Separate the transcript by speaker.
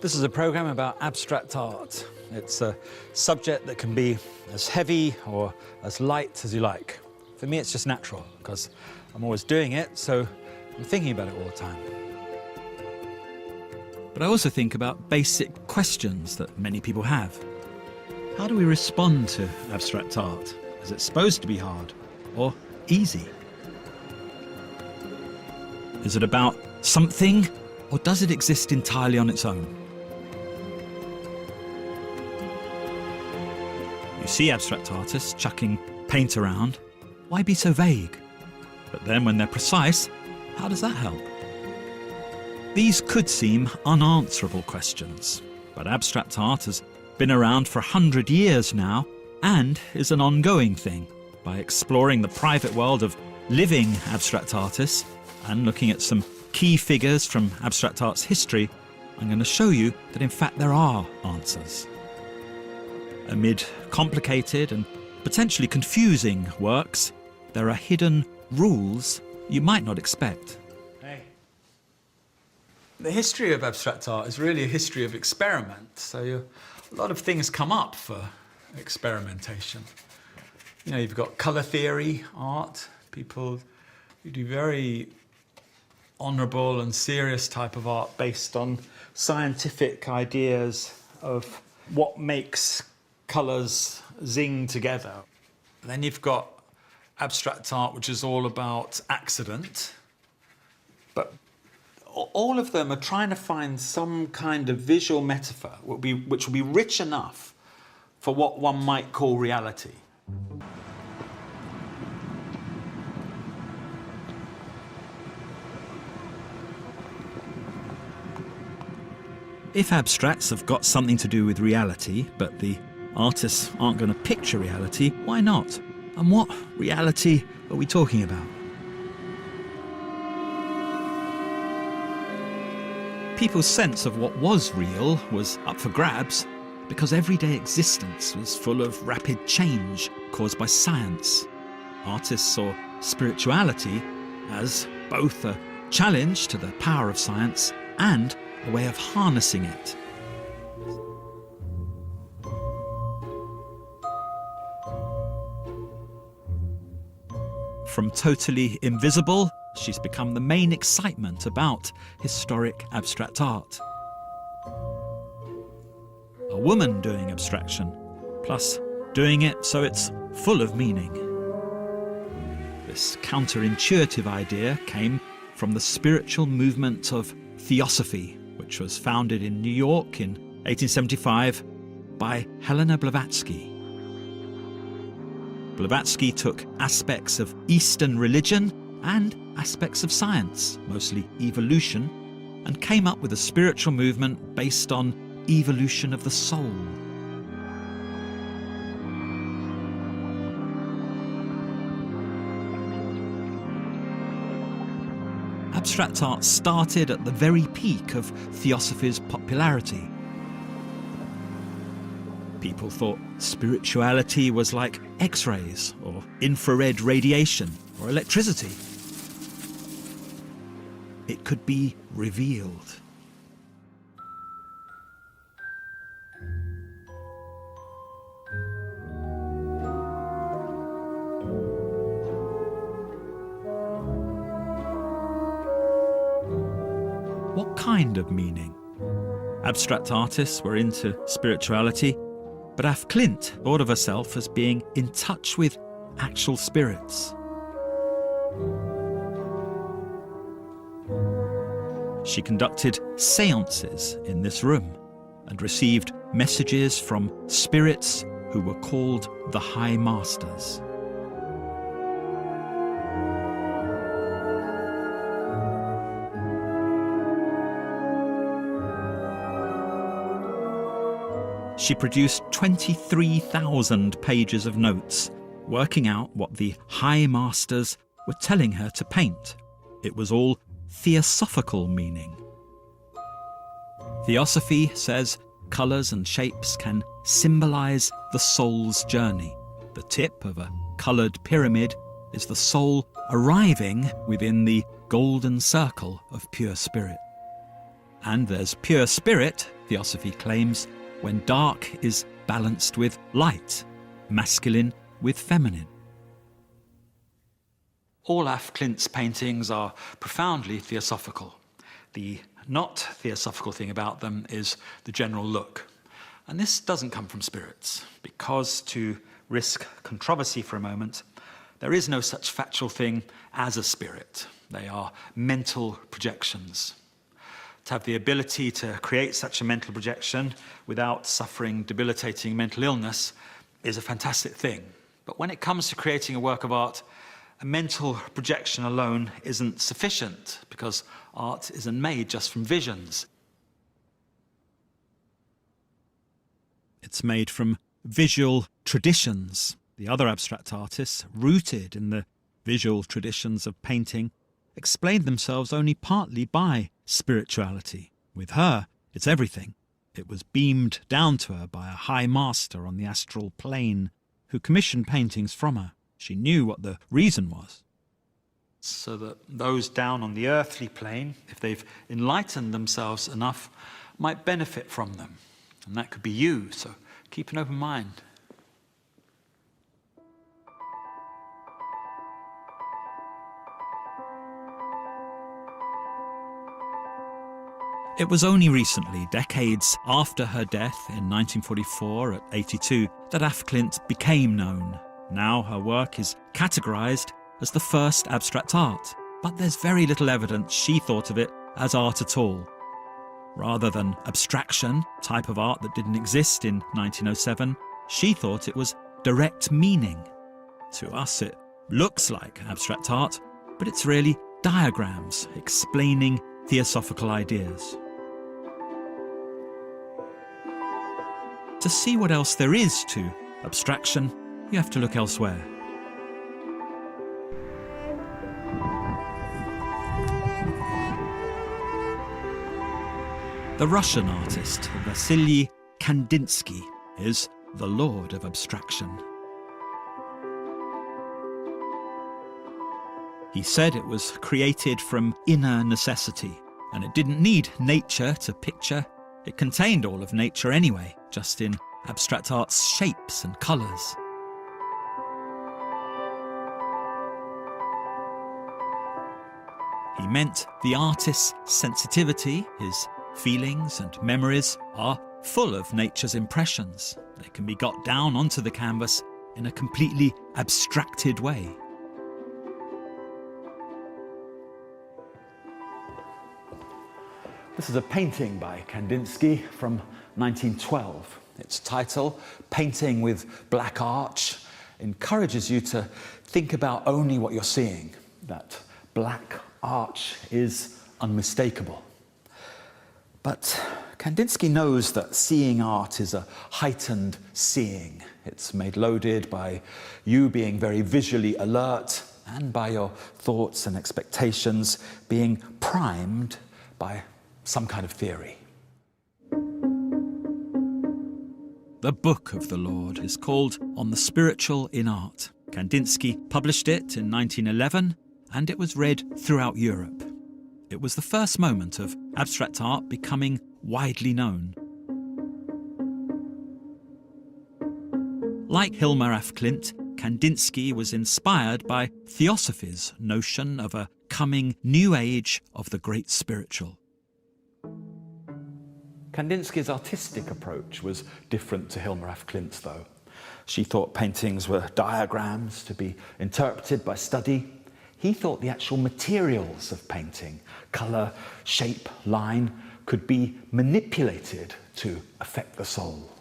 Speaker 1: This is a programme about abstract art. It's a subject that can be as heavy or as light as you like. For me, it's just natural, because I'm always doing it, so I'm thinking about it all the time. But I also think about basic questions that many people have. How do we respond to abstract art? Is it supposed to be hard or easy? Is it about something, or does it exist entirely on its own? You see abstract artists chucking paint around. Why be so vague? But then when they're precise, how does that help? These could seem unanswerable questions, but abstract art has been around for 100 years now and is an ongoing thing. By exploring the private world of living abstract artists and looking at some key figures from abstract art's history, I'm going to show you that in fact there are answers. Amid complicated and potentially confusing works, there are hidden rules you might not expect. Hey. The history of abstract art is really a history of experiment, so a lot of things come up for experimentation. You know, you've got colour theory art, people who do very honourable and serious type of art based on scientific ideas of what makes colours zing together. And then you've got abstract art, which is all about accident. But all of them are trying to find some kind of visual metaphor which will be rich enough for what one might call reality. If abstracts have got something to do with reality, but the artists aren't going to picture reality, why not? And what reality are we talking about? People's sense of what was real was up for grabs because everyday existence was full of rapid change caused by science. Artists saw spirituality as both a challenge to the power of science and a way of harnessing it. From totally invisible, she's become the main excitement about historic abstract art. A woman doing abstraction, plus doing it so it's full of meaning. This counterintuitive idea came from the spiritual movement of Theosophy, which was founded in New York in 1875 by Helena Blavatsky. Blavatsky took aspects of Eastern religion and aspects of science, mostly evolution, and came up with a spiritual movement based on evolution of the soul. Abstract art started at the very peak of Theosophy's popularity. People thought spirituality was like X-rays or infrared radiation or electricity. It could be revealed. What kind of meaning? Abstract artists were into spirituality, but Af Klint thought of herself as being in touch with actual spirits. She conducted seances in this room and received messages from spirits who were called the High Masters. She produced 23,000 pages of notes, working out what the High Masters were telling her to paint. It was all theosophical meaning. Theosophy says colours and shapes can symbolise the soul's journey. The tip of a coloured pyramid is the soul arriving within the golden circle of pure spirit. And there's pure spirit theosophy claims, when dark is balanced with light, masculine with feminine. All Af Klint's paintings are profoundly theosophical. The not theosophical thing about them is the general look. And this doesn't come from spirits, because, to risk controversy for a moment, there is no such factual thing as a spirit. They are mental projections. To have the ability to create such a mental projection without suffering debilitating mental illness is a fantastic thing. But when it comes to creating a work of art, a mental projection alone isn't sufficient, because art isn't made just from visions. It's made from visual traditions. The other abstract artists, rooted in the visual traditions of painting, explained themselves only partly by spirituality. With her, it's everything. It was beamed down to her by a high master on the astral plane who commissioned paintings from her. She knew what the reason was. So that those down on the earthly plane, if they've enlightened themselves enough, might benefit from them. And that could be you, so keep an open mind. It was only recently, decades after her death in 1944 at 82, that Af Klint became known. Now her work is categorised as the first abstract art, but there's very little evidence she thought of it as art at all. Rather than abstraction, type of art that didn't exist in 1907, she thought it was direct meaning. To us it looks like abstract art, but it's really diagrams explaining theosophical ideas. To see what else there is to abstraction, you have to look elsewhere. The Russian artist Vasily Kandinsky is the lord of abstraction. He said it was created from inner necessity, and it didn't need nature to picture. It contained all of nature anyway, just in abstract art's shapes and colours. He meant the artist's sensitivity, his feelings and memories, are full of nature's impressions. They can be got down onto the canvas in a completely abstracted way. This is a painting by Kandinsky from 1912. Its title, Painting with Black Arch, encourages you to think about only what you're seeing. That black arch is unmistakable. But Kandinsky knows that seeing art is a heightened seeing. It's made loaded by you being very visually alert and by your thoughts and expectations being primed by some kind of theory. The Book of the Lord is called On the Spiritual in Art. Kandinsky published it in 1911, and it was read throughout Europe. It was the first moment of abstract art becoming widely known. Like Hilma af Klint, Kandinsky was inspired by Theosophy's notion of a coming new age of the great spiritual. Kandinsky's artistic approach was different to Hilma af Klint's, though. She thought paintings were diagrams to be interpreted by study. He thought the actual materials of painting, colour, shape, line, could be manipulated to affect the soul.